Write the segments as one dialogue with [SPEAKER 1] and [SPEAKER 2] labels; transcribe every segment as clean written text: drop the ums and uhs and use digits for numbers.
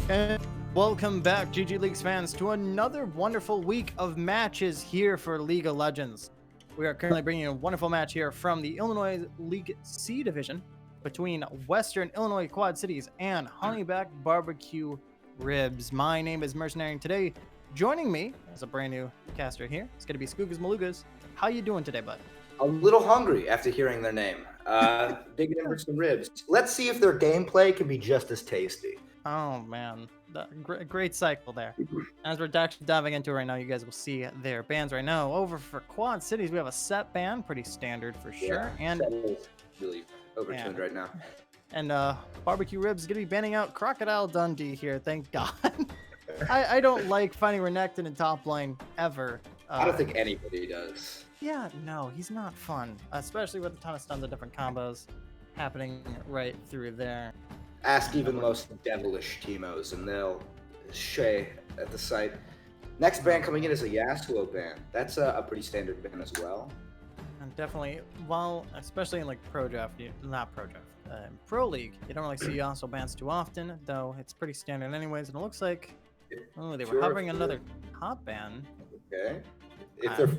[SPEAKER 1] And welcome back, GG Leagues fans, to another wonderful week of matches here for League of Legends. We are currently bringing a wonderful match here from the Illinois League C division between Western Illinois Quad Cities and Honeyback Barbecue Ribs. My name is Mercenary, and today joining me as a brand new caster here, it's going to be Skoogas Malugas. How you doing today, bud?
[SPEAKER 2] A little hungry after hearing their name. Digging in for some ribs. Let's see if their gameplay can be just as tasty.
[SPEAKER 1] Oh man, great cycle there. As we're actually diving into it right now, you guys will see their bans right now. Over for Quad Cities, we have a set ban, pretty standard for sure.
[SPEAKER 2] Yeah,
[SPEAKER 1] and
[SPEAKER 2] really overtuned right now.
[SPEAKER 1] And Barbecue Ribs is gonna be banning out Crocodile Dundee here. Thank God. I don't like finding Renekton in top lane ever.
[SPEAKER 2] I don't think anybody does.
[SPEAKER 1] Yeah, no, he's not fun, especially with a ton of stuns and different combos happening right through there.
[SPEAKER 2] Ask even the most devilish Teemos, and they'll shay at the sight. Next ban coming in is a Yasuo ban. That's a pretty standard ban as well.
[SPEAKER 1] And definitely, well, especially in like Pro Draft, not Pro Draft, Pro League, you don't really see Yasuo bans too often, though it's pretty standard anyways. And it looks like, oh, they were hovering another top ban.
[SPEAKER 2] Okay. If they're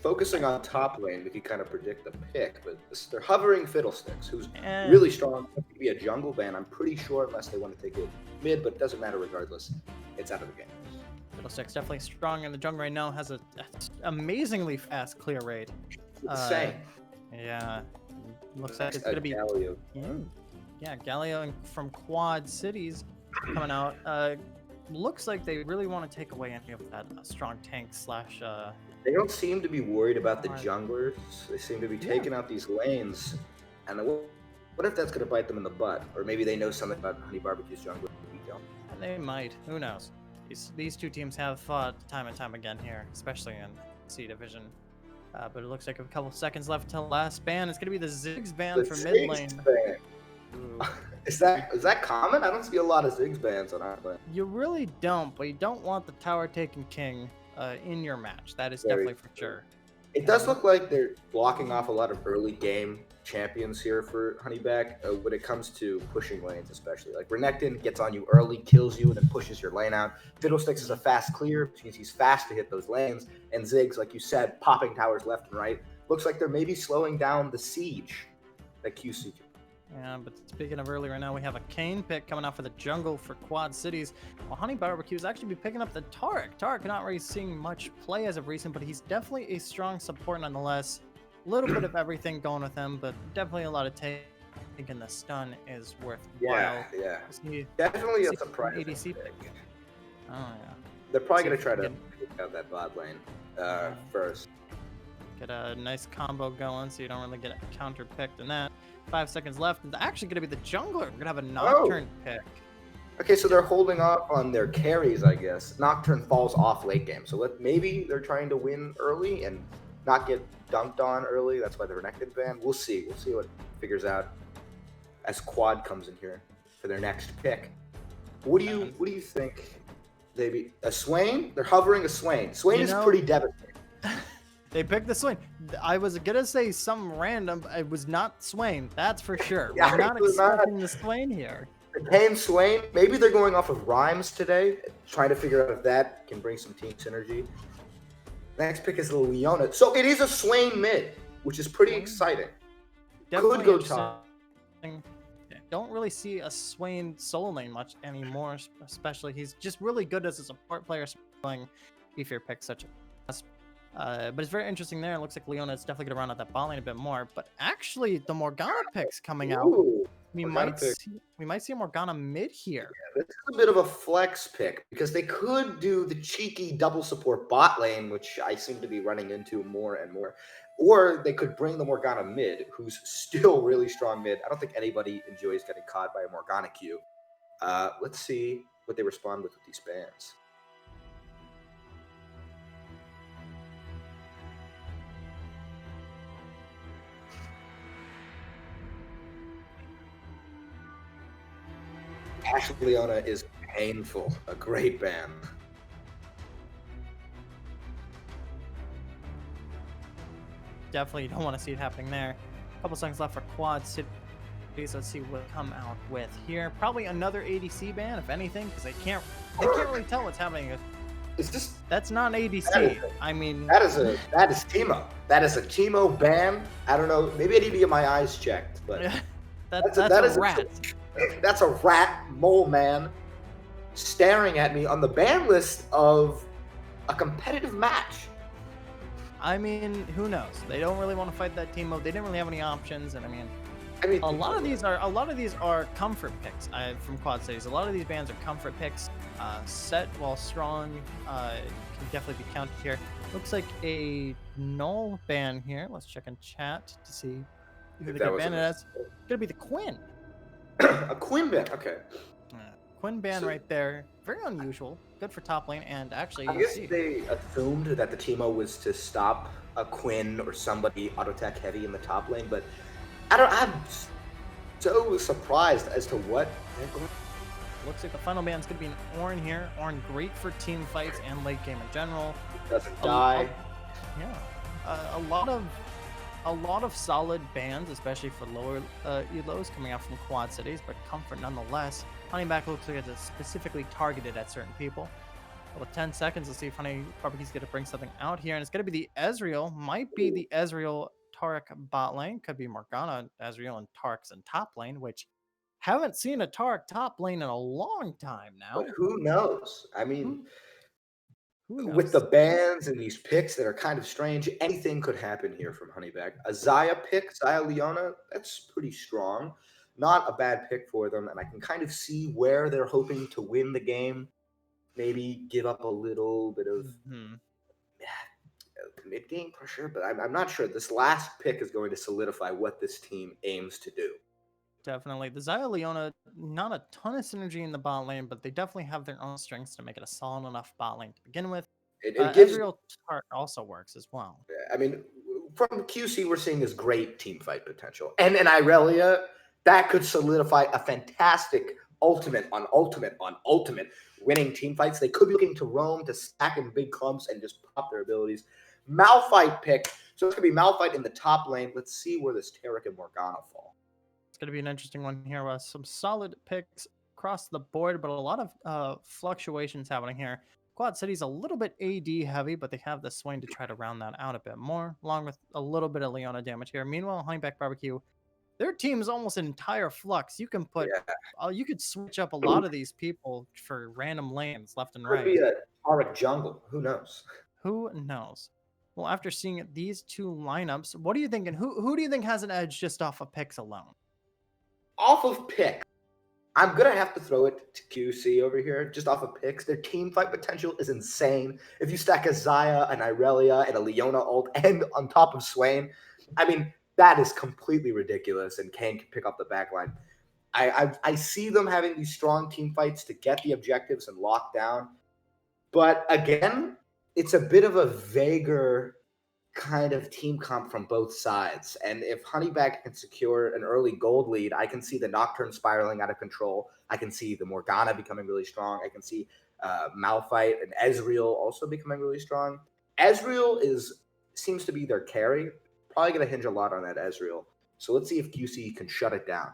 [SPEAKER 2] focusing on top lane, we can kind of predict the pick, but they're hovering Fiddlesticks, who's really strong. Maybe a jungle ban, I'm pretty sure, unless they want to take it mid, but it doesn't matter regardless. It's out of the game.
[SPEAKER 1] Fiddlesticks definitely strong in the jungle right now, has an amazingly fast clear rate.
[SPEAKER 2] Insane.
[SPEAKER 1] Yeah, looks like it's going to be...
[SPEAKER 2] Galio.
[SPEAKER 1] Yeah, Galio from Quad Cities coming out. Looks like they really want to take away any of that strong tank slash...
[SPEAKER 2] They don't seem to be worried about the junglers. They seem to be taking out these lanes. And what if that's going to bite them in the butt? Or maybe they know something about Honey Barbecue's jungler we don't.
[SPEAKER 1] They might. Who knows? These two teams have fought time and time again here, especially in C Division. But it looks like a couple seconds left till last ban. It's going to be the Ziggs ban for mid lane.
[SPEAKER 2] Is that common? I don't see a lot of Ziggs bans on our lane.
[SPEAKER 1] You really don't, but you don't want the tower taking king in your match. That is definitely for sure.
[SPEAKER 2] It does look like they're blocking off a lot of early game champions here for Honeyback when it comes to pushing lanes, especially. Like Renekton gets on you early, kills you, and then pushes your lane out. Fiddlesticks is a fast clear, which means he's fast to hit those lanes. And Ziggs, like you said, popping towers left and right. Looks like they're maybe slowing down the siege that QC.
[SPEAKER 1] Yeah, but speaking of early right now, we have a Kane pick coming out for the jungle for Quad Cities. Well, Honey Barbecue is actually be picking up the Taric. Taric not really seeing much play as of recent, but he's definitely a strong support nonetheless. A little bit of everything going with him, but definitely a lot of take. Thinking the stun is worthwhile.
[SPEAKER 2] Yeah. Definitely a surprise.
[SPEAKER 1] ADC pick. Oh, yeah.
[SPEAKER 2] They're probably going to try to pick out that bot lane first.
[SPEAKER 1] Get a nice combo going so you don't really get counter picked in that. 5 seconds left. It's actually going to be the jungler. We're going to have a Nocturne pick.
[SPEAKER 2] Okay, so they're holding off on their carries, I guess. Nocturne falls off late game. So maybe they're trying to win early and not get dunked on early. That's why the Renekton ban. We'll see. We'll see what figures out as Quad comes in here for their next pick. What do you think? A Swain? They're hovering a Swain. Swain is pretty devastating.
[SPEAKER 1] They picked the Swain. I was gonna say some random. It was not Swain. That's for sure.
[SPEAKER 2] Yeah,
[SPEAKER 1] we're not expecting the Swain here.
[SPEAKER 2] The Kane Swain. Maybe they're going off of rhymes today, trying to figure out if that can bring some team synergy. Next pick is the Leona. So it is a Swain mid, which is pretty exciting.
[SPEAKER 1] Definitely
[SPEAKER 2] could go top.
[SPEAKER 1] Don't really see a Swain solo lane much anymore, especially he's just really good as a support player, playing beefier picks such as. But it's very interesting there. It looks like Leona is definitely going to run out that bot lane a bit more. But actually, the Morgana pick's coming out. We might see a Morgana mid here.
[SPEAKER 2] Yeah, this is a bit of a flex pick because they could do the cheeky double support bot lane, which I seem to be running into more and more. Or they could bring the Morgana mid, who's still really strong mid. I don't think anybody enjoys getting caught by a Morgana Q. Let's see what they respond with these bans. Ashley Leona is painful. A great ban.
[SPEAKER 1] Definitely don't want to see it happening there. A couple seconds left for Quad City. Let's see what come out with here. Probably another ADC ban, if anything, because they can't really tell what's happening.
[SPEAKER 2] Is this?
[SPEAKER 1] That's not an ADC. I mean,
[SPEAKER 2] that is Teemo. That is a Teemo ban. I don't know. Maybe I need to get my eyes checked, but
[SPEAKER 1] that's a rat.
[SPEAKER 2] That's a rat mole man staring at me on the ban list of a competitive match.
[SPEAKER 1] I mean, who knows? They don't really want to fight that Teemo. They didn't really have any options, and I mean, a lot of these are comfort picks from Quad Cities. A lot of these bans are comfort picks. Set while strong can definitely be counted here. Looks like a null ban here. Let's check in chat to see who the good ban is. It's gonna be the Quinn.
[SPEAKER 2] A Quinn ban, okay.
[SPEAKER 1] Quinn ban right there. Very unusual. Good for top lane, and actually,
[SPEAKER 2] I guess they assumed that the Teemo was to stop a Quinn or somebody auto attack heavy in the top lane, but I'm so surprised as to what they're going.
[SPEAKER 1] Looks like the final ban's gonna be an Ornn here. Ornn great for team fights and late game in general.
[SPEAKER 2] Doesn't die.
[SPEAKER 1] A lot of solid bans, especially for lower elos coming out from Quad Cities, but comfort nonetheless. Honeyback looks like it's specifically targeted at certain people. Well, 10 seconds. Let's see if Honey Barbecue's going to bring something out here. And it's going to be the Ezreal. Might be the Ezreal Taric bot lane. Could be Morgana, Ezreal, and Taric's in top lane, which haven't seen a Taric top lane in a long time now.
[SPEAKER 2] But who knows? I mean,
[SPEAKER 1] who knows?
[SPEAKER 2] With the bans and these picks that are kind of strange, anything could happen here from Honeyback. A Xayah pick, Xayah Leona, that's pretty strong. Not a bad pick for them, and I can kind of see where they're hoping to win the game. Maybe give up a little bit of mid-game pressure, but I'm not sure. This last pick is going to solidify what this team aims to do.
[SPEAKER 1] Definitely. The Xayah Leona, not a ton of synergy in the bot lane, but they definitely have their own strengths to make it a solid enough bot lane to begin with. Ezreal also works as well.
[SPEAKER 2] I mean, from QC, we're seeing this great team fight potential. And in Irelia, that could solidify a fantastic ultimate on ultimate winning team fights. They could be looking to roam, to stack in big clumps, and just pop their abilities. Malphite pick. So it's going to be Malphite in the top lane. Let's see where this Taric and Morgana fall.
[SPEAKER 1] It's going to be an interesting one here with some solid picks across the board, but a lot of fluctuations happening here. Quad City's a little bit AD heavy, but they have the Swain to try to round that out a bit more, along with a little bit of Leona damage here. Meanwhile, Honeyback Barbecue, their team is almost an entire flux. You can put, you could switch up a lot of these people for random lanes left and right.
[SPEAKER 2] Could be a Taric jungle. Who knows?
[SPEAKER 1] Who knows? Well, after seeing these two lineups, what are you thinking? Who do you think has an edge just off of picks alone?
[SPEAKER 2] Off of pick, I'm going to have to throw it to QC over here, just off of picks. Their team fight potential is insane. If you stack a Xayah, an Irelia, and a Leona ult, and on top of Swain, I mean, that is completely ridiculous, and Kane can pick up the backline. I see them having these strong team fights to get the objectives and lock down. But again, it's a bit of a vaguer kind of team comp from both sides. And if Honeyback can secure an early gold lead, I can see the Nocturne spiraling out of control. I can see the Morgana becoming really strong. I can see Malphite and Ezreal also becoming really strong. Ezreal seems to be their carry. Probably going to hinge a lot on that Ezreal. So let's see if QC can shut it down.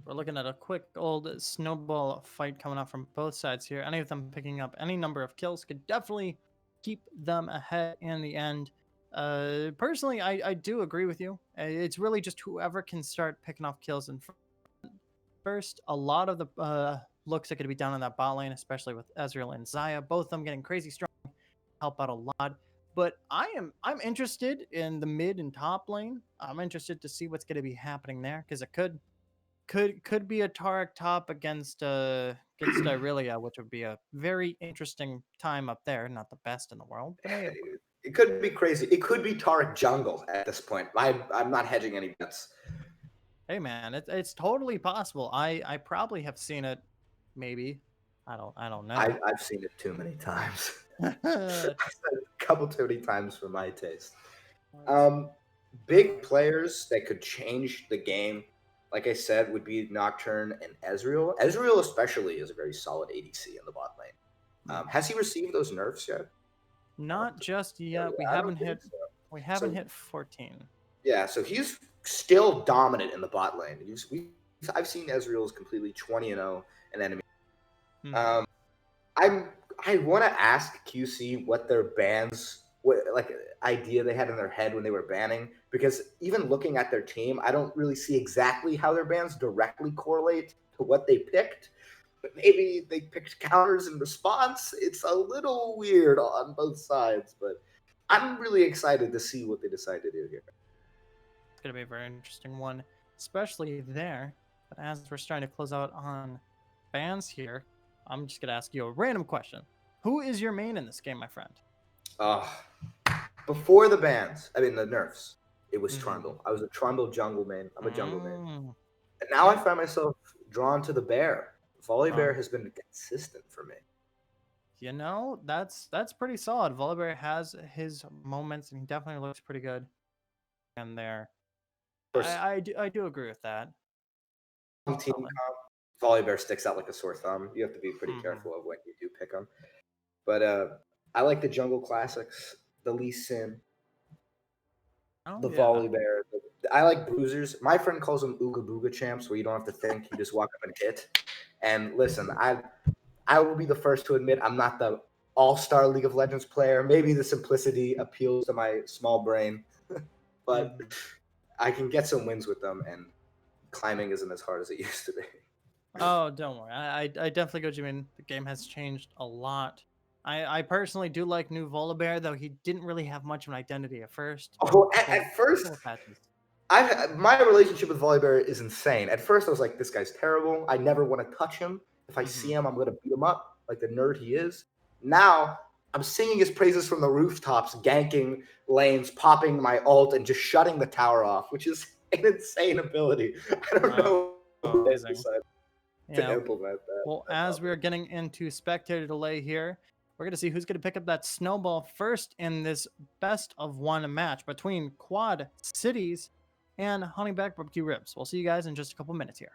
[SPEAKER 1] We're looking at a quick old snowball fight coming up from both sides here. Any of them picking up any number of kills could definitely keep them ahead in the end. Personally, I do agree with you. It's really just whoever can start picking off kills in first. A lot of the looks are going to be down in that bot lane, especially with Ezreal and Xayah. Both of them getting crazy strong, help out a lot. But I'm interested in the mid and top lane. I'm interested to see what's going to be happening there, because it could be a Taric top against Irelia, which would be a very interesting time up there. Not the best in the world, but hey,
[SPEAKER 2] it could be crazy. It could be Taric jungle at this point. I'm not hedging any bets.
[SPEAKER 1] Hey man, it's totally possible. I probably have seen it. Maybe I don't know.
[SPEAKER 2] I've seen it too many times. A couple too many times for my taste. Big players that could change the game, like I said, would be Nocturne and Ezreal. Ezreal especially is a very solid ADC in the bot lane. Has he received those nerfs yet?
[SPEAKER 1] Not just yet. We haven't hit 14.
[SPEAKER 2] Yeah, so he's still dominant in the bot lane. I've seen Ezreal's completely 20-0 in enemy.
[SPEAKER 1] Hmm.
[SPEAKER 2] I want to ask QC what their bans, what like idea they had in their head when they were banning, because even looking at their team, I don't really see exactly how their bans directly correlate to what they picked. But maybe they picked counters in response. It's a little weird on both sides, but I'm really excited to see what they decide to do here.
[SPEAKER 1] It's going to be a very interesting one, especially there. But as we're starting to close out on bans here, I'm just going to ask you a random question. Who is your main in this game, my friend?
[SPEAKER 2] Before the bans, I mean the nerfs, it was
[SPEAKER 1] Mm-hmm.
[SPEAKER 2] Trundle. I was a Trundle jungle main. I'm a jungle main. And now I
[SPEAKER 1] Okay.
[SPEAKER 2] find myself drawn to the bear. Volibear
[SPEAKER 1] Wrong.
[SPEAKER 2] has been consistent for me.
[SPEAKER 1] You know, that's pretty solid. Volibear has his moments, and he definitely looks pretty good. And there,
[SPEAKER 2] Of course,
[SPEAKER 1] I do agree with that.
[SPEAKER 2] team
[SPEAKER 1] Solid.
[SPEAKER 2] comp, Volibear sticks out like a sore thumb. You have to be pretty
[SPEAKER 1] Mm-hmm.
[SPEAKER 2] careful of when you do pick him. But I like the jungle classics, the Lee Sin,
[SPEAKER 1] Oh
[SPEAKER 2] the
[SPEAKER 1] yeah.
[SPEAKER 2] Volibear. I like bruisers. My friend calls them Ooga Booga champs, where you don't have to think; you just walk up and hit. And listen, I will be the first to admit I'm not the all-star League of Legends player. Maybe the simplicity appeals to my small brain, but
[SPEAKER 1] Mm-hmm.
[SPEAKER 2] I can get some wins with them, and climbing isn't as hard as it used to be.
[SPEAKER 1] Oh, don't worry. I definitely get what you mean. The game has changed a lot. I personally do like new Volibear, though he didn't really have much of an identity at first.
[SPEAKER 2] Oh,
[SPEAKER 1] Couple
[SPEAKER 2] at first,
[SPEAKER 1] couple patches.
[SPEAKER 2] my relationship with Volibear is insane. At first, I was like, this guy's terrible. I never want to touch him. If I
[SPEAKER 1] Mm-hmm.
[SPEAKER 2] see him, I'm going to beat him up like the nerd he is. Now, I'm singing his praises from the rooftops, ganking lanes, popping my ult, and just shutting the tower off, which is an insane ability. I don't know who
[SPEAKER 1] Amazing.
[SPEAKER 2] decided to
[SPEAKER 1] Yeah.
[SPEAKER 2] implement that.
[SPEAKER 1] Well,
[SPEAKER 2] That's
[SPEAKER 1] as we are
[SPEAKER 2] awesome.
[SPEAKER 1] getting into spectator delay here, we're going to see who's going to pick up that snowball first in this best of one match between Quad Cities and Honeyback Barbecue Ribs. We'll see you guys in just a couple minutes here.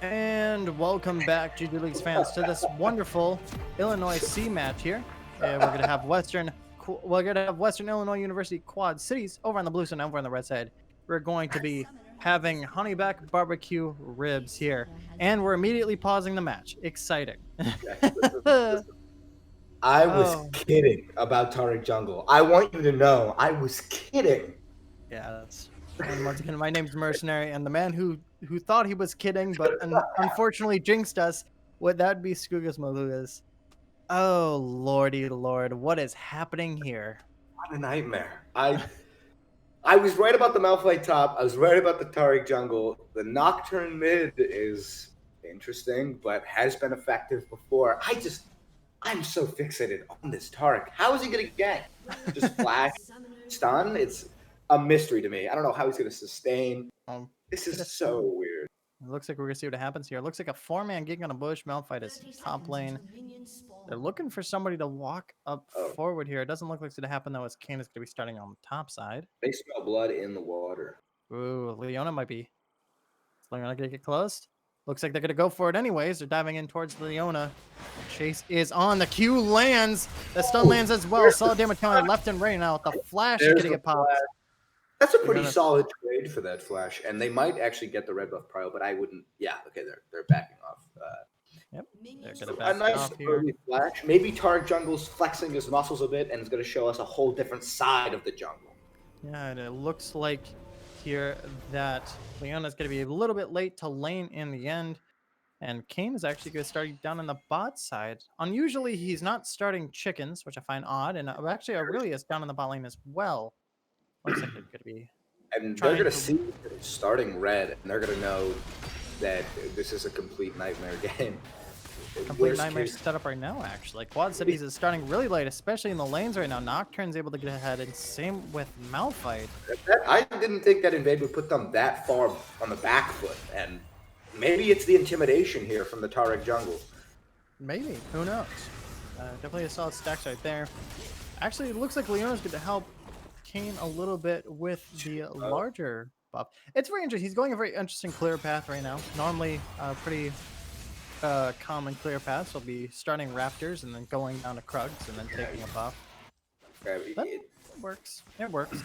[SPEAKER 1] And welcome back, GGLeagues fans, to this wonderful Illinois C match here. And we're gonna have Western Illinois University Quad Cities over on the blue side, and over on the red side. We're going to be having honeyback barbecue ribs here, and we're immediately pausing the match. Exciting.
[SPEAKER 2] I was kidding about Tariq Jungle. I want you to know I was kidding.
[SPEAKER 1] Yeah, and once again, my name's Mercenary, and the man who thought he was kidding, but unfortunately jinxed us, would that be Skugas Malugas. Oh, lordy lord, what is happening here?
[SPEAKER 2] What a nightmare. I was right about the Malphite top. I was right about the Tariq Jungle. The Nocturne mid is interesting, but has been effective before. I'm so fixated on this Tariq. How is he going to gank? Just flash, stun? It's a mystery to me. I don't know how he's going to sustain. This is so weird.
[SPEAKER 1] It looks like we're going to see what happens here. It looks like a 4-man gig on a bush. Malphite is top lane. They're looking for somebody to walk up forward here. It doesn't look like it's going to happen, though, as Kane is going to be starting on the top side.
[SPEAKER 2] They smell blood in the water.
[SPEAKER 1] Ooh, Leona might be. Is Leona going to get close? Looks like they're going to go for it anyways. They're diving in towards Leona. Chase is on. The Q lands. The stun lands as well. Solid damage coming left and right now. The flash is going to get popped.
[SPEAKER 2] That's a pretty solid trade for that flash, and they might actually get the red buff prio, but I wouldn't. Yeah, okay, they're backing off.
[SPEAKER 1] Yep, they're gonna back
[SPEAKER 2] a nice
[SPEAKER 1] off here.
[SPEAKER 2] Flash. Maybe Tariq Jungle's flexing his muscles a bit, and it's going to show us a whole different side of the jungle.
[SPEAKER 1] Yeah, and it looks like here that Leona's going to be a little bit late to lane in the end, and Kane is actually going to start down in the bot side. Unusually, he's not starting chickens, which I find odd, and actually Aurelius down in the bot lane as well. Looks like they're going to be.
[SPEAKER 2] And they're going to see starting red, and they're going to know that this is a complete nightmare game.
[SPEAKER 1] Complete nightmare setup right now, actually. Quad Cities is starting really late, especially in the lanes right now. Nocturne's able to get ahead, and same with Malphite.
[SPEAKER 2] I didn't think that invade would put them that far on the back foot, and maybe it's the intimidation here from the Tariq Jungle.
[SPEAKER 1] Maybe. Who knows? Definitely a solid stacks right there. Actually, it looks like Leona's going to help Kane a little bit with the larger buff. It's very interesting. He's going a very interesting clear path right now. Normally, pretty common clear paths will be starting Raptors and then going down to Krugs and then taking a buff. It works. It works.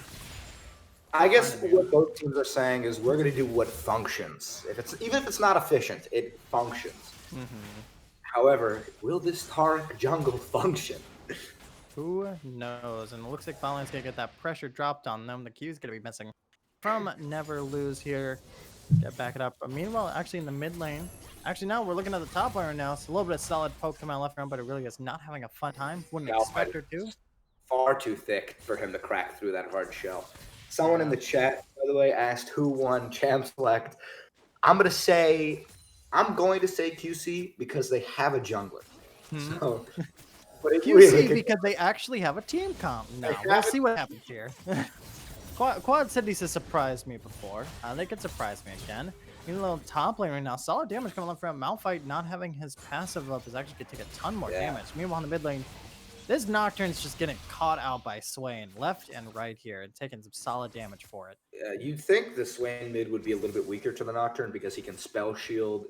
[SPEAKER 2] I guess what both teams are saying is we're going to do what functions. Even if it's not efficient, it functions. However, will this Tariq Jungle function?
[SPEAKER 1] Who knows? And it looks like Balan's going to get that pressure dropped on them. The Q's going to be missing from Never Lose here. Get back it up. But meanwhile, actually in the mid lane. Actually, now we're looking at the top lane right now. It's a little bit of solid poke coming out left round, but it really is not having a fun time. Wouldn't expect her to.
[SPEAKER 2] Far too thick for him to crack through that hard shell. Someone in the chat, by the way, asked who won Champ Select. I'm going to say QC because they have a jungler. So...
[SPEAKER 1] But QC because they actually have a team comp now. We'll see what happens here. Quad Cities has surprised me before. They could surprise me again. Even a little top lane right now. Solid damage coming up from Malphite. Not having his passive up is actually going to take a ton more damage. Meanwhile, in the mid lane, this Nocturne's just getting caught out by Swain left and right here and taking some solid damage for it.
[SPEAKER 2] You'd think the Swain mid would be a little bit weaker to the Nocturne because he can spell shield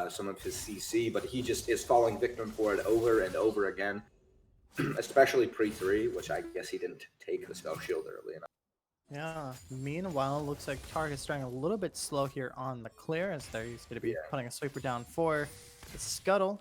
[SPEAKER 2] some of his CC, but he just is falling victim for it over and over again. Especially pre-3, which I guess he didn't take the spell shield early enough.
[SPEAKER 1] Yeah. Meanwhile, looks like Tarek is starting a little bit slow here on the clear, as there he's going to be putting a sweeper down for the Scuttle.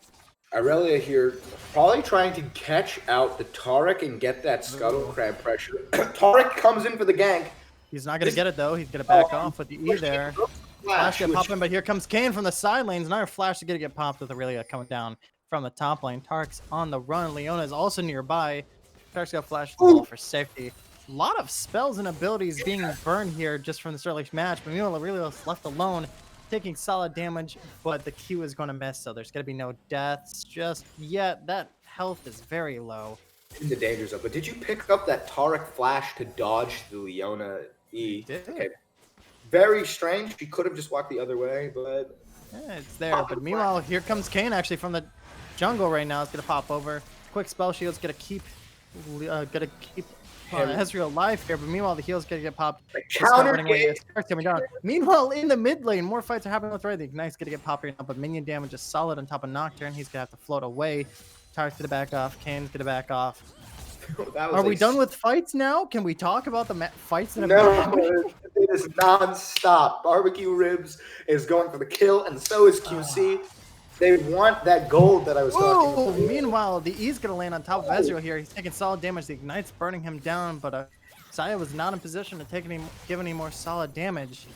[SPEAKER 2] Aurelia here probably trying to catch out the Tariq and get that Scuttle crab pressure. Tariq comes in for the gank.
[SPEAKER 1] He's not going to get it, though. He's going to back off with the E there. Flash get popping, but here comes Kane from the side lanes. Another flash is going to get popped with Aurelia coming down from the top lane. Tark's on the run. Leona is also nearby. Tark's got flash the wall for safety. A lot of spells and abilities being burned here just from this early match. But meanwhile, Aurelius left alone, taking solid damage, but the Q is going to miss, so there's going to be no deaths just yet. That health is very low.
[SPEAKER 2] In the danger zone. But did you pick up that Tariq flash to dodge the Leona E? Okay. Very strange. She could have just walked the other way, but...
[SPEAKER 1] Yeah, it's there. But meanwhile, here comes Kane actually from the jungle right now. It's gonna pop over. Quick spell shield's gonna keep Ezreal live here, but meanwhile the heal's gonna get popped.
[SPEAKER 2] Like,
[SPEAKER 1] They start
[SPEAKER 2] counter
[SPEAKER 1] running away.
[SPEAKER 2] hit.
[SPEAKER 1] It starts coming down. Meanwhile, in the mid lane, more fights are happening with Red. The Ignite's gonna get popped right now, but minion damage is solid on top of Nocturne. He's gonna have to float away. Tarek's gonna back off. Kane's gonna back off. Are we done with fights now? Can we talk about the fights that have
[SPEAKER 2] No, it is non-stop. Barbecue Ribs is going for the kill, and so is QC. They want that gold that I was talking about.
[SPEAKER 1] Meanwhile, the E's gonna land on top of Ezreal here. He's taking solid damage. The Ignite's burning him down, but Saya was not in position to give any more solid damage.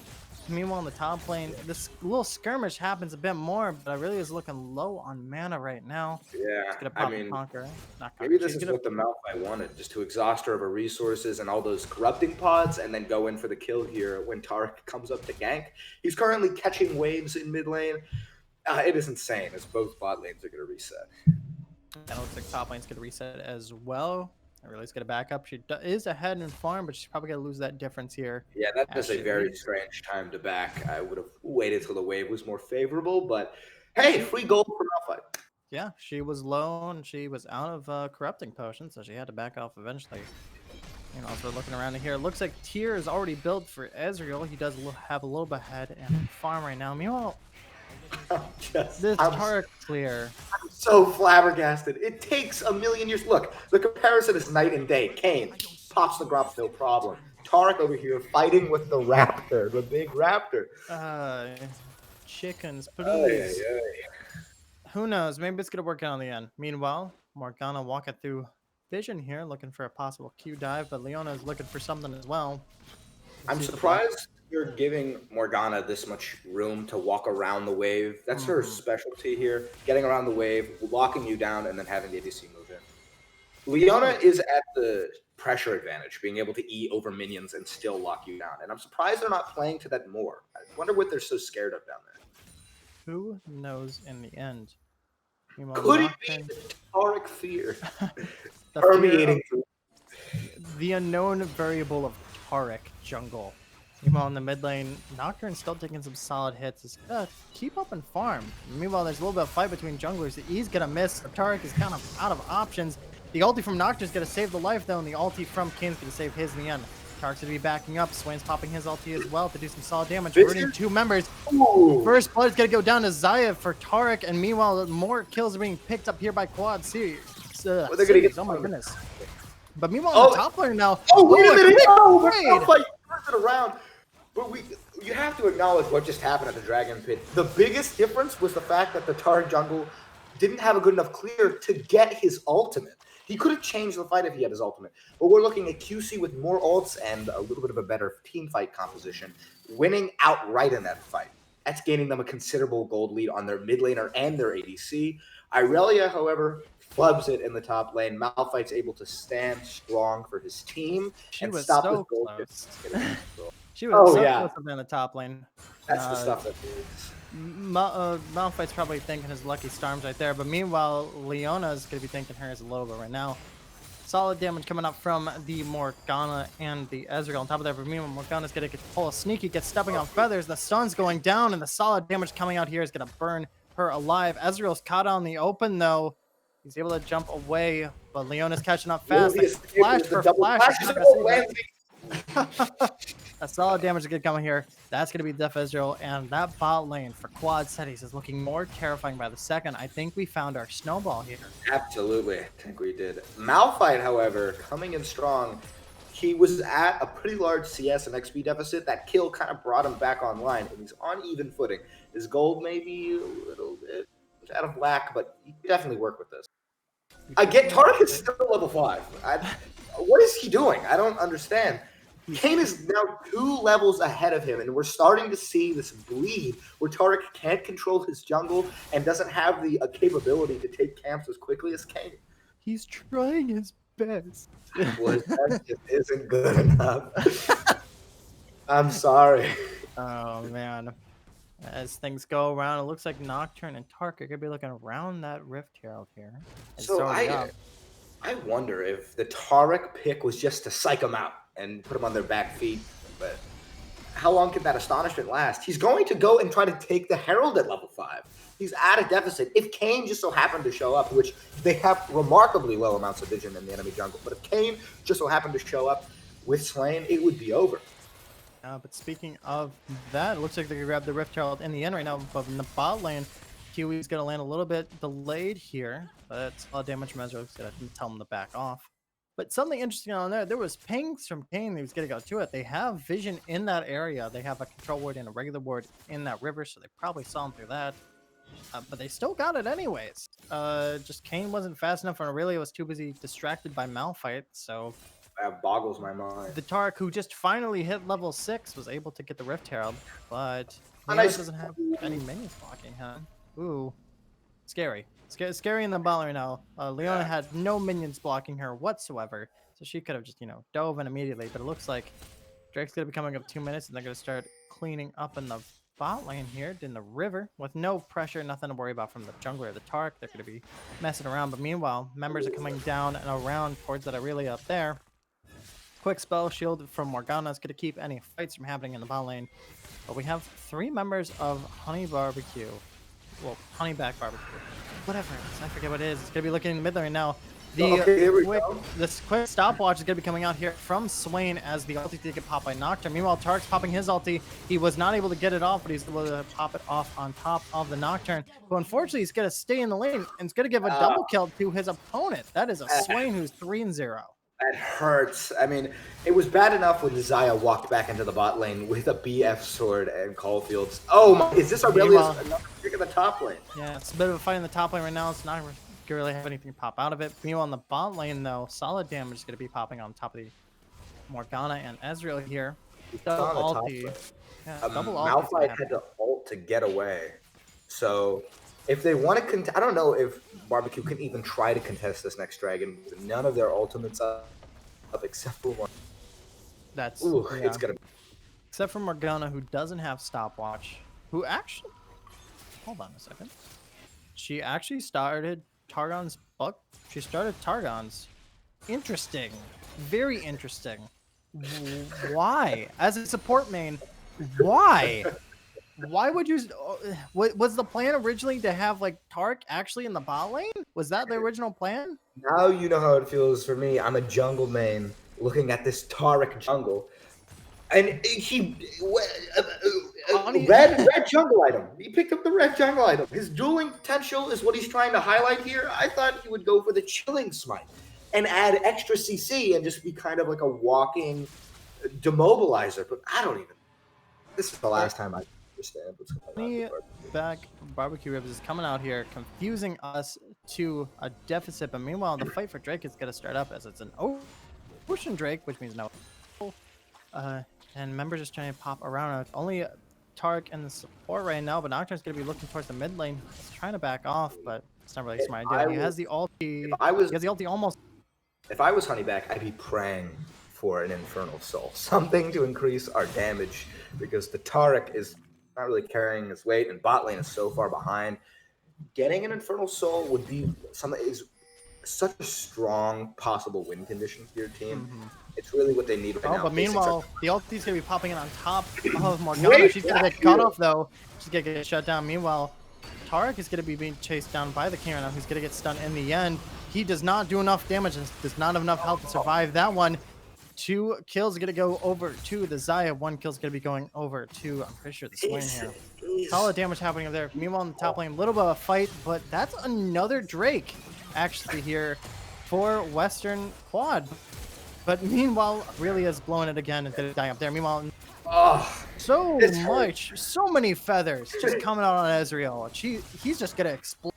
[SPEAKER 1] Meanwhile, in the top lane, this little skirmish happens a bit more, but I really is looking low on mana right now.
[SPEAKER 2] Yeah,
[SPEAKER 1] I mean, Conquer.
[SPEAKER 2] Maybe this is what the Malphite wanted, just to exhaust her of her resources and all those corrupting pods, and then go in for the kill here when Tarek comes up to gank. He's currently catching waves in mid lane. It is insane, as both bot lanes are going to reset.
[SPEAKER 1] And it looks like top lane's going to reset as well. Really's going to back up. She is ahead in farm, but she's probably going to lose that difference here.
[SPEAKER 2] Yeah, that is a very strange time to back. I would have waited till the wave was more favorable, but hey, free gold for Malphite.
[SPEAKER 1] Yeah, she was low and she was out of corrupting potions, so she had to back off eventually. You know, as we're looking around here, it looks like tier is already built for Ezreal. He does have a little bit ahead and farm right now. Meanwhile, this Tarek clear.
[SPEAKER 2] I'm so flabbergasted. It takes a million years. Look, the comparison is night and day. Kane pops the Gromp, no problem. Tarek over here fighting with the raptor, the big raptor.
[SPEAKER 1] Chickens, please. Who knows? Maybe it's going to work out in the end. Meanwhile, Morgana walking through vision here, looking for a possible Q dive, but Leona is looking for something as well.
[SPEAKER 2] I'm surprised you're giving Morgana this much room to walk around the wave. That's her specialty here, getting around the wave, locking you down, and then having the ADC move in. Leona is at the pressure advantage, being able to E over minions and still lock you down. And I'm surprised they're not playing to that more. I wonder what they're so scared of down there.
[SPEAKER 1] Who knows in the end?
[SPEAKER 2] Could it be the Tarek fear permeating through?
[SPEAKER 1] The unknown variable of Tarek jungle. Meanwhile, in the mid lane, Nocturne's still taking some solid hits. He's gonna keep up and farm. Meanwhile, there's a little bit of fight between junglers. The E's gonna miss. Tarek is kind of out of options. The ulti from Nocturne's gonna save the life though, and the ulti from Kane's gonna save his in the end. Tarek's gonna be backing up. Swain's popping his ulti as well to do some solid damage. Hurting two members.
[SPEAKER 2] Ooh.
[SPEAKER 1] First blood is gonna go down to Zaya for Tarek, and meanwhile, more kills are being picked up here by Quad C.
[SPEAKER 2] They're gonna get.
[SPEAKER 1] Oh my goodness. But meanwhile, on the top lane now.
[SPEAKER 2] Oh, wait a minute! Oh,
[SPEAKER 1] Malphite
[SPEAKER 2] turns it around. But you have to acknowledge what just happened at the Dragon Pit. The biggest difference was the fact that the Tarek jungle didn't have a good enough clear to get his ultimate. He could have changed the fight if he had his ultimate. But we're looking at QC with more ults and a little bit of a better team fight composition, winning outright in that fight. That's gaining them a considerable gold lead on their mid laner and their ADC. Irelia, however, flubs it in the top lane. Malphite's able to stand strong for his team and stop this gold.
[SPEAKER 1] She was so close to be in the top lane.
[SPEAKER 2] That's the stuff that moves.
[SPEAKER 1] Malphite's probably thinking his lucky storms right there, but meanwhile, Leona's going to be thinking hers logo right now. Solid damage coming up from the Morgana and the Ezreal. On top of that, meanwhile, Morgana's going to pull a sneaky, get stepping on feathers. The stun's going down, and the solid damage coming out here is going to burn her alive. Ezreal's caught on the open, though. He's able to jump away, but Leona's catching up fast. Like, flash for flash. A solid damage is good coming here. That's going to be Def Ezreal, and that bot lane for Quad Cities is looking more terrifying by the second. I think we found our snowball here.
[SPEAKER 2] Absolutely. I think we did. Malphite, however, coming in strong. He was at a pretty large CS and XP deficit. That kill kind of brought him back online, and he's on even footing. His gold may be a little bit out of whack, but he can definitely work with this. I get Tarek is still level 5. What is he doing? I don't understand. Kane is now 2 levels ahead of him, and we're starting to see this bleed where Tarek can't control his jungle and doesn't have the capability to take camps as quickly as Kane.
[SPEAKER 1] He's trying his best.
[SPEAKER 2] Well, that just isn't good enough. I'm sorry.
[SPEAKER 1] Oh, man. As things go around, it looks like Nocturne and Tarek are going to be looking around that Rift Herald here.
[SPEAKER 2] So I wonder if the Tarek pick was just to psych them out and put them on their back feet, but how long can that astonishment last? He's going to go and try to take the Herald at level 5. He's at a deficit. If Kane just so happened to show up, which they have remarkably low amounts of vision in the enemy jungle, but if Kane just so happened to show up with Swain, it would be over.
[SPEAKER 1] But speaking of that, it looks like they grabbed the Rift Herald in the end right now, but in the bot lane, Kiwi's going to land a little bit delayed here, but it's a lot of damage from Ezreal. He's going to tell him to back off. But something interesting on there was pings from Kane that was going to go to it. They have vision in that area. They have a control ward and a regular ward in that river, so they probably saw him through that. But they still got it anyways. Just Kane wasn't fast enough, and Aurelia was too busy distracted by Malphite, so...
[SPEAKER 2] That boggles my mind.
[SPEAKER 1] The Taric, who just finally hit level 6, was able to get the Rift Herald, but he doesn't have any minions blocking him. Ooh, scary. Scary in the bot right now. Leona had no minions blocking her whatsoever, so she could have just, dove in immediately. But it looks like Drake's going to be coming up 2 minutes, and they're going to start cleaning up in the bot lane here in the river with no pressure, nothing to worry about from the jungler or the Taric. They're going to be messing around, but meanwhile, members are coming down and around towards that Aurelia up there. Quick spell shield from Morgana is going to keep any fights from happening in the bot lane. But we have 3 members of Honey Barbecue. Well, Honeyback Barbecue. Whatever it is. I forget what it is. It's going to be looking in the mid lane right now. This quick stopwatch is going to be coming out here from Swain as the ulti did get popped by Nocturne. Meanwhile, Tark's popping his ulti. He was not able to get it off, but he's able to pop it off on top of the Nocturne. But unfortunately, he's going to stay in the lane and it's going to give a double kill to his opponent. That is a Swain who's 3-0.
[SPEAKER 2] That hurts. I mean, it was bad enough when Zaya walked back into the bot lane with a BF sword and Caulfield's. Oh my, is this Aurelia's another trick in the top lane?
[SPEAKER 1] Yeah, it's a bit of a fight in the top lane right now. It's not going to really have anything pop out of it. Meanwhile, in the bot lane, though, solid damage is going to be popping on top of the Morgana and Ezreal here. Double ulti. Yeah, double ulti.
[SPEAKER 2] Malphite had to ult to get away. So... if they want to I don't know if Barbecue can even try to contest this next dragon. None of their ultimates up except for one.
[SPEAKER 1] That's
[SPEAKER 2] it's gonna.
[SPEAKER 1] Except for Morgana, who doesn't have stopwatch. Who actually? Hold on a second. She actually started Targon's buck. She started Targon's. Interesting. Very interesting. Why? As a support main, why? Why would you... was the plan originally to have, like, Tark actually in the bot lane? Was that the original plan?
[SPEAKER 2] Now you know how it feels for me. I'm a jungle main looking at this Taric jungle. And he... red jungle item. He picked up the red jungle item. His dueling potential is what he's trying to highlight here. I thought he would go for the chilling smite and add extra CC and just be kind of like a walking demobilizer. But I don't even... This is the last time I... understand what's going on.
[SPEAKER 1] Back Barbecue Ribs is coming out here, confusing us to a deficit. But meanwhile, the fight for Drake is going to start up as it's an Ocean Drake, which means no. And members just trying to pop around. It's only Tark and the support right now, but Nocturne's going to be looking towards the mid lane. He's trying to back off, but it's not really a smart idea. He has the ulti. He has the ulti almost.
[SPEAKER 2] If I was Honeyback, I'd be praying for an Infernal Soul, something to increase our damage, because the Taric is not really carrying his weight, and bot lane is so far behind. Getting an Infernal Soul would be something is such a strong possible win condition for your team. It's really what they need right now.
[SPEAKER 1] But meanwhile, the ulti's gonna be popping in on top of Morgana. She's gonna get cut off though. She's gonna get shut down. Meanwhile, Taric is gonna be being chased down by the king right now. He's gonna get stunned in the end. He does not do enough damage and does not have enough health to survive that one. 2 kills are going to go over to the Zaya. 1 kill is going to be going over to, I'm pretty sure, the Swain here. Solid damage happening over there. Meanwhile, in the top lane, a little bit of a fight, but that's another Drake actually here for Western Quad. But meanwhile, really is blowing it again and going to die up there. Meanwhile, so many feathers just coming out on Ezreal. He's just going to explode.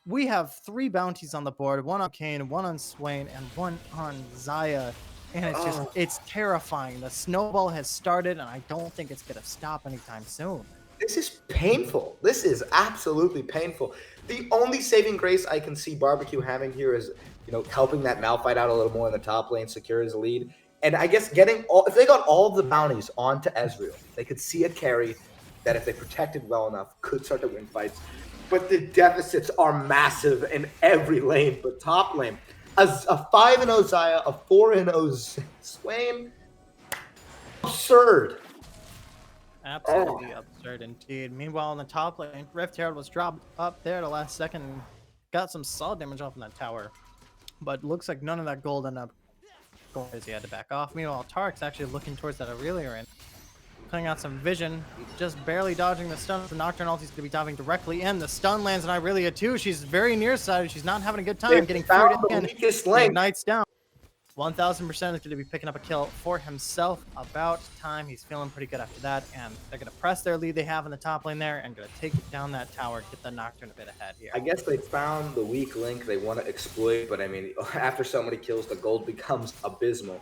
[SPEAKER 1] We have 3 bounties on the board, 1 on Kane, 1 on Swain, and 1 on Zaya. And it's just, it's terrifying. The snowball has started, and I don't think it's going to stop anytime soon.
[SPEAKER 2] This is painful. This is absolutely painful. The only saving grace I can see Barbecue having here is, helping that Malphite out a little more in the top lane, secure his lead. And I guess if they got all of the bounties onto Ezreal, they could see a carry that if they protected well enough could start to win fights. But the deficits are massive in every lane, but top lane. A 5-0 Zaya, a 4-0 Swain. Absurd.
[SPEAKER 1] Absolutely absurd indeed. Meanwhile, in the top lane, Rift Herald was dropped up there at the last second and got some solid damage off in that tower. But looks like none of that gold ended up going as he had to back off. Meanwhile, Tarek's actually looking towards that Aurelia and putting out some vision, just barely dodging the stun. The Nocturne ulti's going to be diving directly in. The stun lands on Aurelia too. She's very nearsighted. She's not having a good time getting feared in. Ignites down. 1000% is going to be picking up a kill for himself. About time. He's feeling pretty good after that. And they're going to press their lead they have in the top lane there and going to take down that tower, get the Nocturne a bit ahead here.
[SPEAKER 2] I guess they found the weak link they want to exploit, but I mean, after so many kills, the gold becomes abysmal.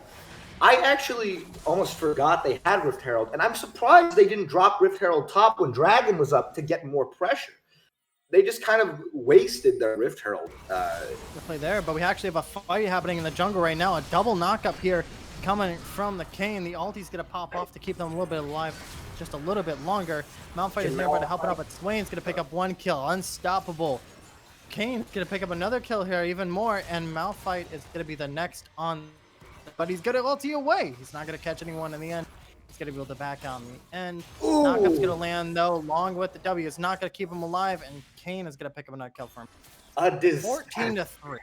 [SPEAKER 2] I actually almost forgot they had Rift Herald, and I'm surprised they didn't drop Rift Herald top when Dragon was up to get more pressure. They just kind of wasted their Rift Herald.
[SPEAKER 1] Definitely there, but we actually have a fight happening in the jungle right now. A double knock up here coming from the Kayn. The ulti's going to pop off to keep them a little bit alive just a little bit longer. Malphite is nearby to help it out, but Swain's going to pick up one kill. Unstoppable. Kayn's going to pick up another kill here, even more, and Malphite is going to be the next on. But he's going to ulti away. He's not going to catch anyone in the end. He's going to be able to back out in the end. Knockup's going to land, though, along with the W. It's not going to keep him alive, and Kayn is going to pick up another kill for him. 14-3.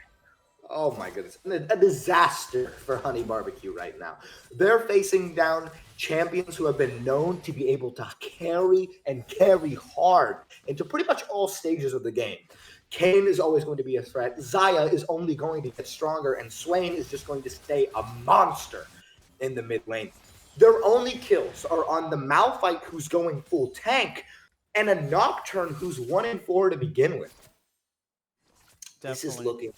[SPEAKER 2] Oh my goodness. A disaster for Honey Barbecue right now. They're facing down champions who have been known to be able to carry and carry hard into pretty much all stages of the game. Kayn is always going to be a threat. Xayah is only going to get stronger, and Swain is just going to stay a monster in the mid lane. Their only kills are on the Malphite, who's going full tank, and a Nocturne who's 1-4 to begin with.
[SPEAKER 1] Definitely.
[SPEAKER 2] This is looking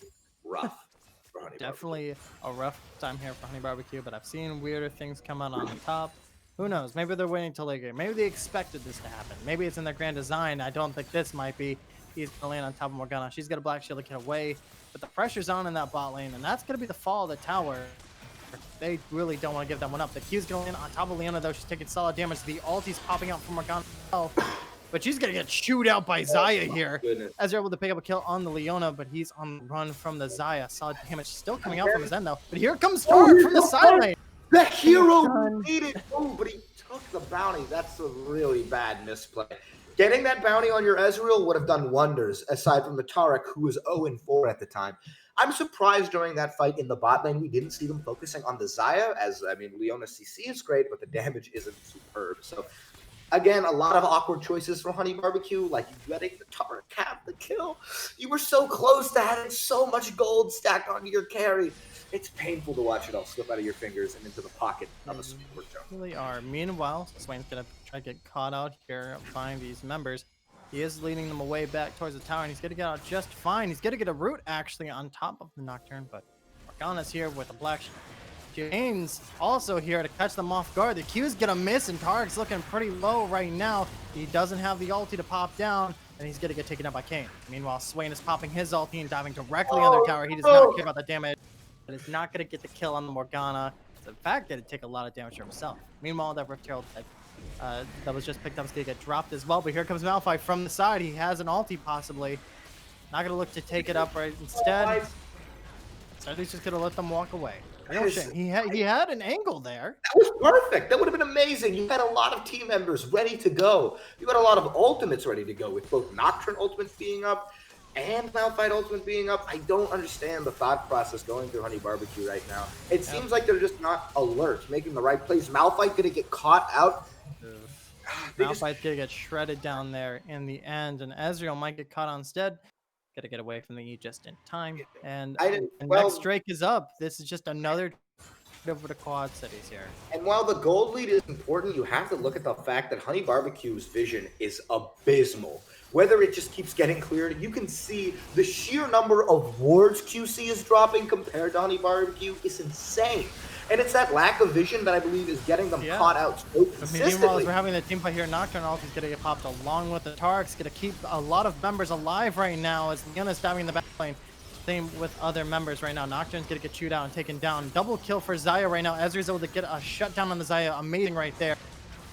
[SPEAKER 2] rough for Honey
[SPEAKER 1] Definitely a rough time here for Honey Barbecue, but I've seen weirder things come out on the top. Who knows? Maybe they're waiting till late game. Maybe they expected this to happen. Maybe it's in their grand design. I don't think this might be. He's going to land on top of Morgana. She's got a Black Shield to get away, but the pressure's on in that bot lane, and that's going to be the fall of the tower. They really don't want to give that one up. The Q's going in on top of Leona, though. She's taking solid damage. The ulti's popping out from Morgana, but she's going to get chewed out by Xayah here. As they're able to pick up a kill on the Leona, but he's on the run from the Xayah. Solid damage still coming out from his end, though. But here comes Tark from the side lane.
[SPEAKER 2] The hero needed. Oh, but he took the bounty. That's a really bad misplay. Getting that bounty on your Ezreal would have done wonders, aside from the Taric, who was 0-4 at the time. I'm surprised during that fight in the bot lane, we didn't see them focusing on the Xayah, as, I mean, Leona CC is great, but the damage isn't superb. So, again, a lot of awkward choices from Honey Barbecue, like letting the Taric have the kill. You were so close to having so much gold stacked onto your carry. It's painful to watch it all slip out of your fingers and into the pocket of a support jungle.
[SPEAKER 1] Really are. Meanwhile, Swain's going to try to get caught out here, find these members. He is leading them away back towards the tower, and he's going to get out just fine. He's going to get a root, actually, on top of the Nocturne, but Morgana's here with a Black Shield. Kayn's also here to catch them off guard. The Q's going to miss, and Tarek's looking pretty low right now. He doesn't have the ulti to pop down, and he's going to get taken out by Kayn. Meanwhile, Swain is popping his ulti and diving directly on their tower. He does not care about the damage, but is not going to get the kill on the Morgana. The fact that it take a lot of damage for himself. Meanwhile, that Rift Herald that was just picked up is going to get dropped as well, but here comes Malphite from the side. He has an ulti possibly. Not going to look to take it up right instead. Instead, he's just going to let them walk away. No shame. He had an angle there.
[SPEAKER 2] That was perfect. That would have been amazing. You had a lot of team members ready to go. You had a lot of ultimates ready to go, with both Nocturne ultimates being up and Malphite ultimate being up. I don't understand the thought process going through Honey Barbecue right now. It seems like they're just not alert, making the right plays. Malphite going to get caught out.
[SPEAKER 1] Malphite's going to get shredded down there in the end, and Ezreal might get caught on instead. Got to get away from the E just in time. And next Drake is up. This is just another over the quad cities here.
[SPEAKER 2] And while the gold lead is important, you have to look at the fact that Honey Barbecue's vision is abysmal. Whether it just keeps getting cleared, you can see the sheer number of wards QC is dropping compared to Honey Barbecue is insane. And it's that lack of vision that I believe is getting them caught out so consistently.
[SPEAKER 1] Meanwhile, as we're having the team fight here, Nocturne ulti's going to get popped along with the Tarek's going to keep a lot of members alive right now as Leona's diving in the back lane. Same with other members right now. Nocturne's going to get chewed out and taken down. Double kill for Xayah right now. Ezreal's able to get a shutdown on the Xayah. Amazing right there.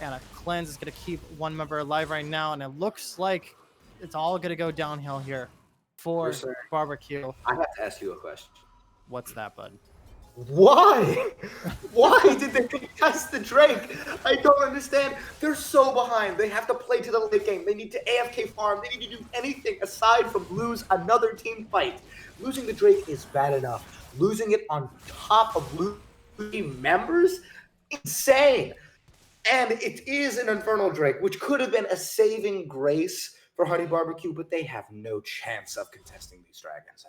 [SPEAKER 1] And a cleanse is going to keep one member alive right now. And it looks like it's all going to go downhill here for Barbecue.
[SPEAKER 2] I have to ask you a question.
[SPEAKER 1] What's that, bud?
[SPEAKER 2] Why? Why did they contest the Drake? I don't understand. They're so behind. They have to play to the late game. They need to AFK farm. They need to do anything aside from lose another team fight. Losing the Drake is bad enough. Losing it on top of losing members? Insane. And it is an Infernal Drake, which could have been a saving grace for Honey Barbecue, but they have no chance of contesting these dragons.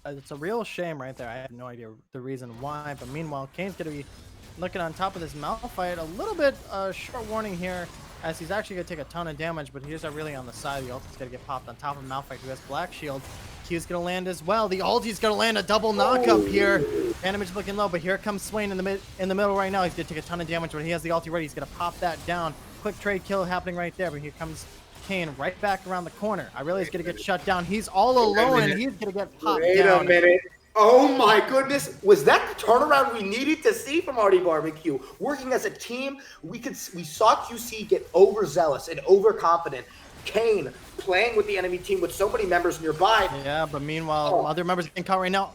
[SPEAKER 1] It's a real shame right there. I have no idea the reason why, but meanwhile, Kane's going to be looking on top of this Malphite. A little bit short warning here, as he's actually going to take a ton of damage, but here's really on the side. The ulti's going to get popped on top of Malphite, who has Black Shield. Q's going to land as well. The ulti's going to land a double knockup here. Damage looking low, but here comes Swain in the middle right now. He's going to take a ton of damage, but he has the ulti ready. He's going to pop that down. Quick trade kill happening right there, but here comes Kane right back around the corner. Irelia going to get shut down. He's all alone, and he's going to get popped down.
[SPEAKER 2] Wait a minute. Oh my goodness. Was that the turnaround we needed to see from Honey Barbecue? Working as a team, we saw QC get overzealous and overconfident. Kane playing with the enemy team with so many members nearby.
[SPEAKER 1] Yeah, but meanwhile, other members are getting caught right now.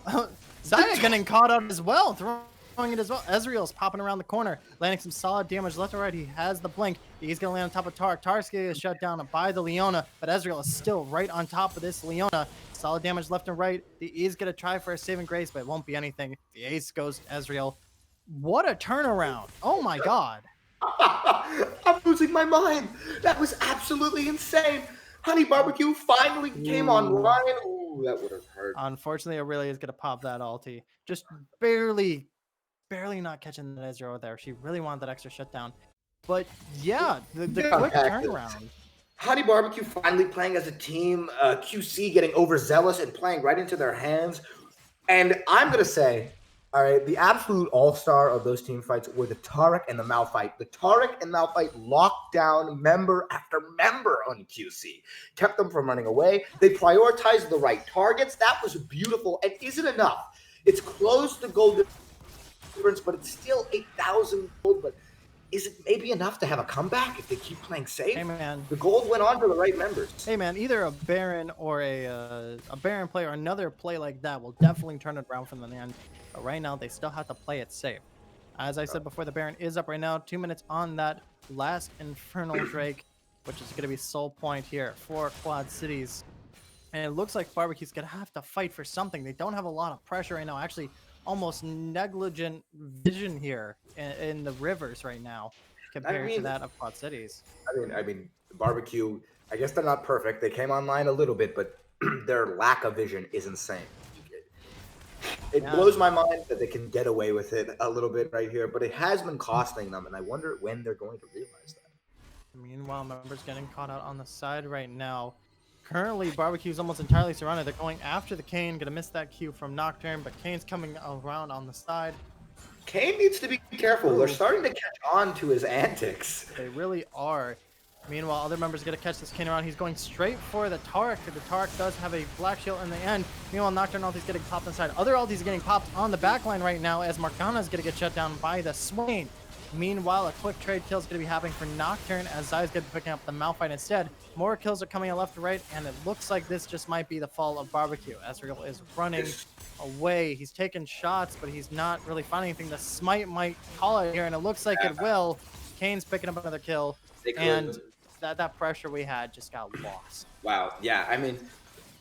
[SPEAKER 1] Zaya getting caught out as well, throwing it as well. Ezreal's popping around the corner, landing some solid damage left and right. He has the blink. He's going to land on top of Tark. Tark's going to get shut down by the Leona, but Ezreal is still right on top of this Leona. Solid damage left and right. The E's going to try for a saving grace, but it won't be anything. The ace goes to Ezreal. What a turnaround. Oh my god.
[SPEAKER 2] I'm losing my mind. That was absolutely insane. Honey Barbecue finally came online. Ooh, that would have hurt.
[SPEAKER 1] Unfortunately, Aurelia is going to pop that ulti. Just barely not catching that Ezreal there. She really wanted that extra shutdown. But yeah, the quick turnaround.
[SPEAKER 2] Honey Barbecue finally playing as a team. QC getting overzealous and playing right into their hands. And I'm going to say, all right, the absolute all-star of those team fights were the Taric and the Malphite. The Taric and Malphite locked down member after member on QC. Kept them from running away. They prioritized the right targets. That was beautiful. And isn't enough. It's close to gold difference, but it's still 8,000 gold. But is it maybe enough to have a comeback if they keep playing safe?
[SPEAKER 1] Hey, man.
[SPEAKER 2] The gold went on to the right members.
[SPEAKER 1] Hey, man, either a Baron or a Baron play or another play like that will definitely turn it around from the end. But right now, they still have to play it safe. As I said before, the Baron is up right now. 2 minutes on that last Infernal Drake, which is going to be Soul Point here for Quad Cities. And it looks like Barbecue's going to have to fight for something. They don't have a lot of pressure right now. Actually, almost negligent vision here in the rivers right now compared to that of Quad Cities.
[SPEAKER 2] I mean, Barbecue, I guess they're not perfect. They came online a little bit, but their lack of vision is insane. It blows my mind that they can get away with it a little bit right here, but it has been costing them, and I wonder when they're going to realize that.
[SPEAKER 1] Meanwhile, members getting caught out on the side right now. Currently, Barbecue's almost entirely surrounded. They're going after the Kane. Gonna miss that Q from Nocturne, but Kane's coming around on the side.
[SPEAKER 2] Kane needs to be careful. They're starting to catch on to his antics.
[SPEAKER 1] They really are. Meanwhile, other members going to catch this Kane around. He's going straight for the Taric. The Taric does have a Black Shield in the end. Meanwhile, Nocturne ulti's getting popped inside. Other ultis are getting popped on the backline right now as Morgana's going to get shut down by the Swain. Meanwhile, a quick trade kill is going to be happening for Nocturne as Zaya's going to be picking up the Malphite instead. More kills are coming in left to right, and it looks like this just might be the fall of Barbecue. Ezreal is running away. He's taking shots, but he's not really finding anything. The Smite might call it here, and it looks like it will. Kane's picking up another kill, and that pressure we had just got lost.
[SPEAKER 2] Wow. Yeah. I mean,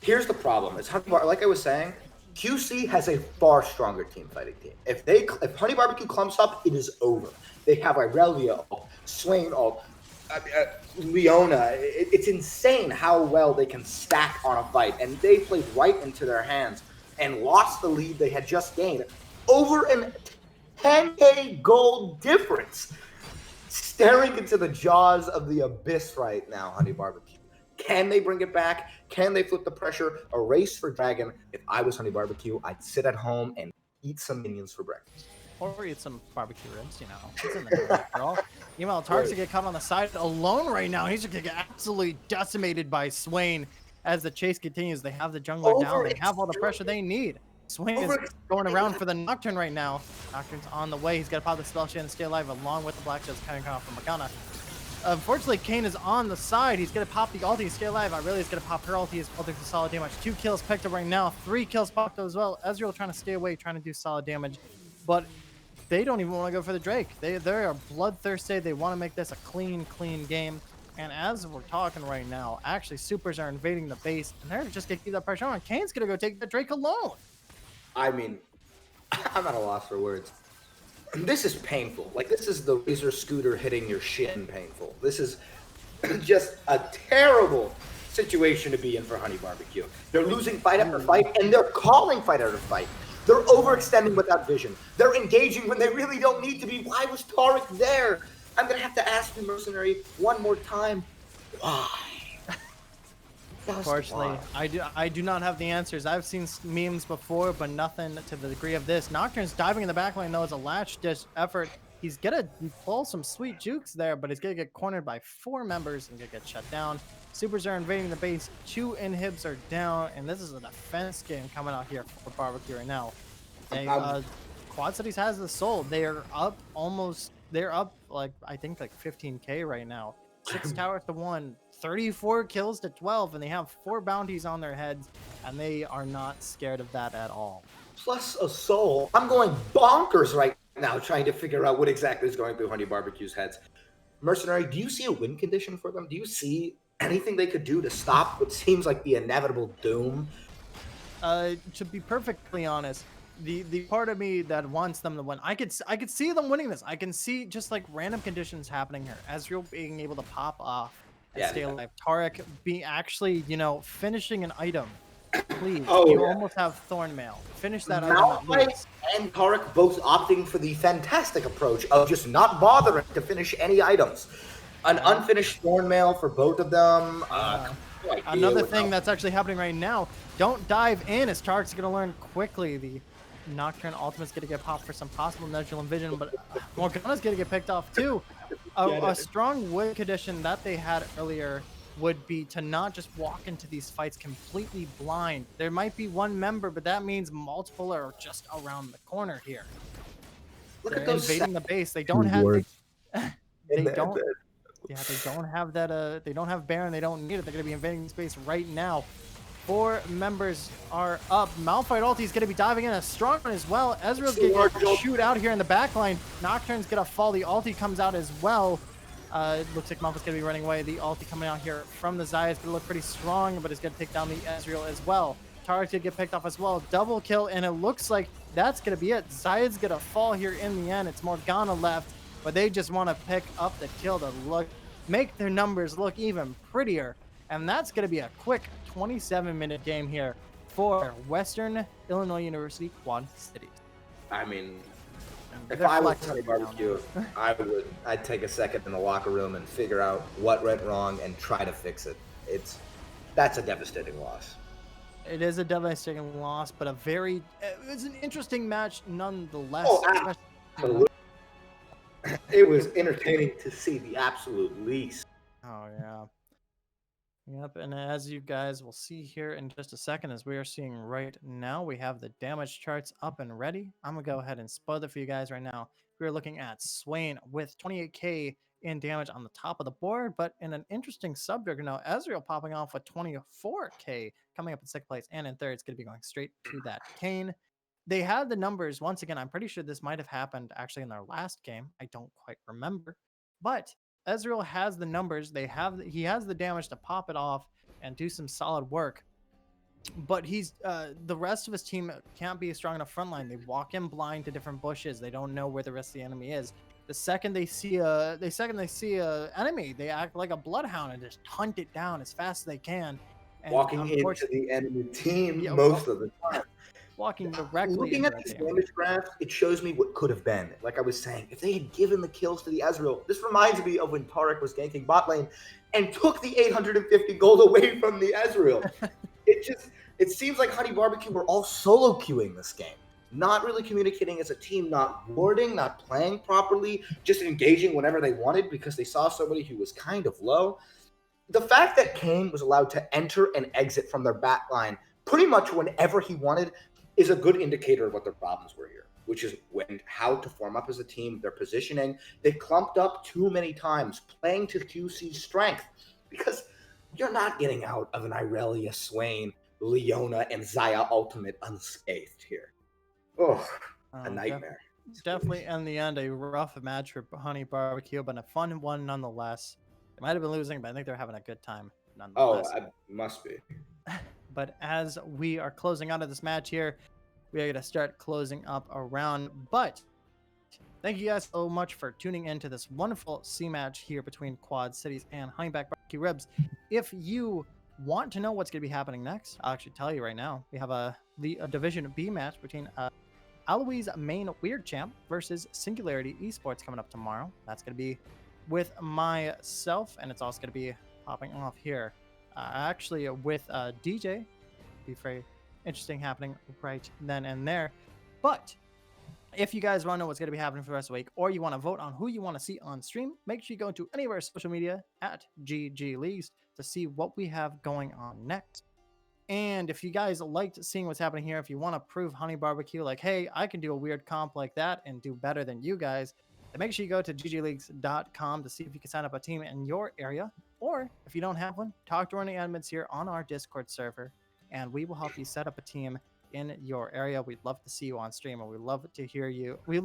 [SPEAKER 2] here's the problem. It's like I was saying, QC has a far stronger team fighting team. If Honey Barbecue clumps up, it is over. They have Irelia, Swain, Leona. It's insane how well they can stack on a fight, and they played right into their hands and lost the lead they had just gained over an 10K gold difference. Staring into the jaws of the abyss right now, Honey Barbecue. Can they bring it back? Can they flip the pressure? A race for Dragon. If I was Honey Barbecue, I'd sit at home and eat some minions for breakfast.
[SPEAKER 1] Or eat some barbecue ribs, you know. It's in the after all. Meanwhile, Tark's to get caught on the side alone right now. He's going to get absolutely decimated by Swain as the chase continues. They have the jungler down. They have all the pressure they need. Swain is going around for the Nocturne right now. Nocturne's on the way. He's got to pop the spell shield and stay alive along with the Black Shields coming off from Morgana. Unfortunately, Kane is on the side. He's going to pop the ulti. Stay alive. Irelia is going to pop her ulti. His ulti for solid damage. 2 kills picked up right now. 3 kills popped up as well. Ezreal trying to stay away, trying to do solid damage. But they don't even want to go for the Drake. They are bloodthirsty. They want to make this a clean game. And as we're talking right now, actually, supers are invading the base. And they're just going to keep that pressure on. Kane's going to go take the Drake alone.
[SPEAKER 2] I mean, I'm at a loss for words. This is painful. Like, this is the Razor scooter hitting your shin painful. This is just a terrible situation to be in for Honey Barbecue. They're losing fight after fight, and they're calling fight after fight. They're overextending without vision. They're engaging when they really don't need to be. Why was Taric there? I'm going to have to ask the Mercenary one more time. Why?
[SPEAKER 1] Unfortunately, I do not have the answers. I've seen memes before, but nothing to the degree of this. Nocturne's diving in the backline, though. It's a latch-ditch effort. He's going to pull some sweet jukes there, but he's going to get cornered by 4 members and going to get shut down. Supers are invading the base. 2 inhibs are down, and this is a defense game coming out here for Barbecue right now. They, Quad Cities has the soul. They are up almost... They're up, like, I think, like 15K right now. 6 towers to 1. 34 kills to 12, and they have 4 bounties on their heads, and they are not scared of that at all.
[SPEAKER 2] Plus a soul. I'm going bonkers right now trying to figure out what exactly is going through Honey Barbecue's heads. Mercenary, do you see a win condition for them? Do you see anything they could do to stop what seems like the inevitable doom?
[SPEAKER 1] To be perfectly honest, the part of me that wants them to win, I could see them winning this. I can see just like random conditions happening here. Ezreal being able to pop off and stay alive. Taric being actually, you know, finishing an item. Please, you almost have Thornmail. Finish that item at least.
[SPEAKER 2] And Taric both opting for the fantastic approach of just not bothering to finish any items. An unfinished Thornmail for both of them.
[SPEAKER 1] Another thing that's actually happening right now, don't dive in as Taric's going to learn quickly. The Nocturne ultimate's going to get popped for some possible Nebulum Vision, but Morgana's going to get picked off too. A strong win condition that they had earlier would be to not just walk into these fights completely blind. There might be 1 member, but that means multiple are just around the corner here.
[SPEAKER 2] Look
[SPEAKER 1] They're
[SPEAKER 2] at those
[SPEAKER 1] invading the base. They don't have they don't have that they don't have Baron, they don't need it. They're gonna be invading space right now. 4 members are up. Malphite ulti is gonna be diving in. A strong one as well. Ezreal's gonna shoot out here in the back line. Nocturne's gonna fall. The ulti comes out as well. It looks like Malphite's gonna be running away. The ulti coming out here from the Xayah is gonna look pretty strong, but it's gonna take down the Ezreal as well. Taric's gonna get picked off as well. Double kill, and it looks like that's gonna be it. Xayah's gonna fall here in the end. It's Morgana left, but they just want to pick up the kill to make their numbers look even prettier. And that's going to be a quick 27-minute game here for Western Illinois University Quad Cities.
[SPEAKER 2] I mean, if I was Honey Barbecue, I'd take a second in the locker room and figure out what went wrong and try to fix it. That's a devastating loss.
[SPEAKER 1] It is a devastating loss, but it's an interesting match nonetheless.
[SPEAKER 2] Oh, absolutely. It was entertaining to see the absolute least.
[SPEAKER 1] Oh, yeah. Yep, and as you guys will see here in just a second, as we are seeing right now, we have the damage charts up and ready. I'm going to go ahead and spoil it for you guys right now. We're looking at Swain with 28k in damage on the top of the board, but in an interesting subject now, Ezreal popping off with 24k, coming up in 2nd place, and in 3rd, it's going to be going straight to that Kane. They had the numbers. Once again, I'm pretty sure this might have happened actually in their last game. I don't quite remember, but Ezreal has the numbers. He has the damage to pop it off and do some solid work. But the rest of his team can't be a strong enough front line. They walk in blind to different bushes. They don't know where the rest of the enemy is. The second they see a enemy, they act like a bloodhound and just hunt it down as fast as they can. And
[SPEAKER 2] walking into the enemy team most of the time.
[SPEAKER 1] Walking directly.
[SPEAKER 2] Looking at these damage graphs, it shows me what could have been. Like I was saying, if they had given the kills to the Ezreal, this reminds me of when Taric was ganking bot lane and took the 850 gold away from the Ezreal. It seems like Honey Barbecue were all solo queuing this game. Not really communicating as a team, not warding, not playing properly, just engaging whenever they wanted because they saw somebody who was kind of low. The fact that Kane was allowed to enter and exit from their back line pretty much whenever he wanted is a good indicator of what their problems were here. which is how to form up as a team, their positioning. They clumped up too many times, playing to QC's strength, because you're not getting out of an Irelia, Swain, Leona, and Zaya Ultimate unscathed here. Oh, a nightmare.
[SPEAKER 1] Definitely, in the end, a rough match for Honey Barbecue, but a fun one nonetheless. They might have been losing, but I think they're having a good time nonetheless.
[SPEAKER 2] Oh, must be.
[SPEAKER 1] But as we are closing out of this match here, we are going to start closing up around. But thank you guys so much for tuning in to this wonderful C match here between Quad Cities and Honeyback Barbecue Ribs. If you want to know what's going to be happening next, I'll actually tell you right now. We have a Division B match between Aloe's main Weird Champ versus Singularity Esports coming up tomorrow. That's going to be with myself, and it's also going to be popping off here. Actually, with DJ. Be very interesting happening right then and there. But if you guys want to know what's going to be happening for the rest of the week, or you want to vote on who you want to see on stream, make sure you go to any of our social media at GGLeagues to see what we have going on next. And if you guys liked seeing what's happening here, if you want to prove Honey Barbecue, like, hey, I can do a weird comp like that and do better than you guys, then make sure you go to ggleagues.com to see if you can sign up a team in your area. Or if you don't have one, talk to one of the admins here on our Discord server, and we will help you set up a team in your area. We'd love to see you on stream, and we'd love to hear you. We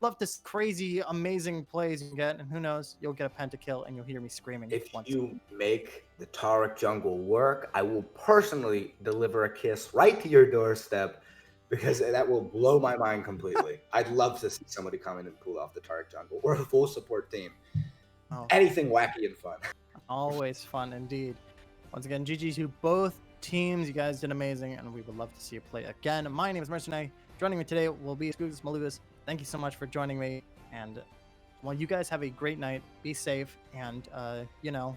[SPEAKER 1] love this crazy, amazing plays you get, and who knows, you'll get a pentakill and you'll hear me screaming.
[SPEAKER 2] If you make the Taric jungle work, I will personally deliver a kiss right to your doorstep, because that will blow my mind completely. I'd love to see somebody come in and pull off the Taric jungle, or a full support team. Oh. Anything wacky and fun.
[SPEAKER 1] Always fun indeed. Once again, GG to both teams. You guys did amazing, and we would love to see you play again. My name is Mercenary. Joining me today will be Scoogus Malubis. Thank you so much for joining me, and well, you guys have a great night. Be safe, and you know,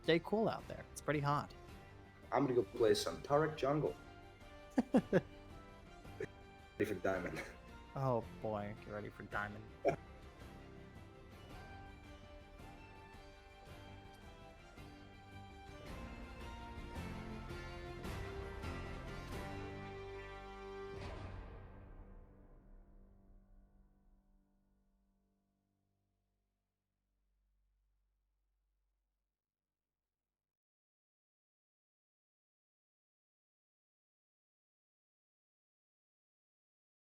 [SPEAKER 1] stay cool out there. It's pretty hot.
[SPEAKER 2] I'm gonna go play some Taric jungle. Ready for Diamond.
[SPEAKER 1] Oh boy, get ready for Diamond.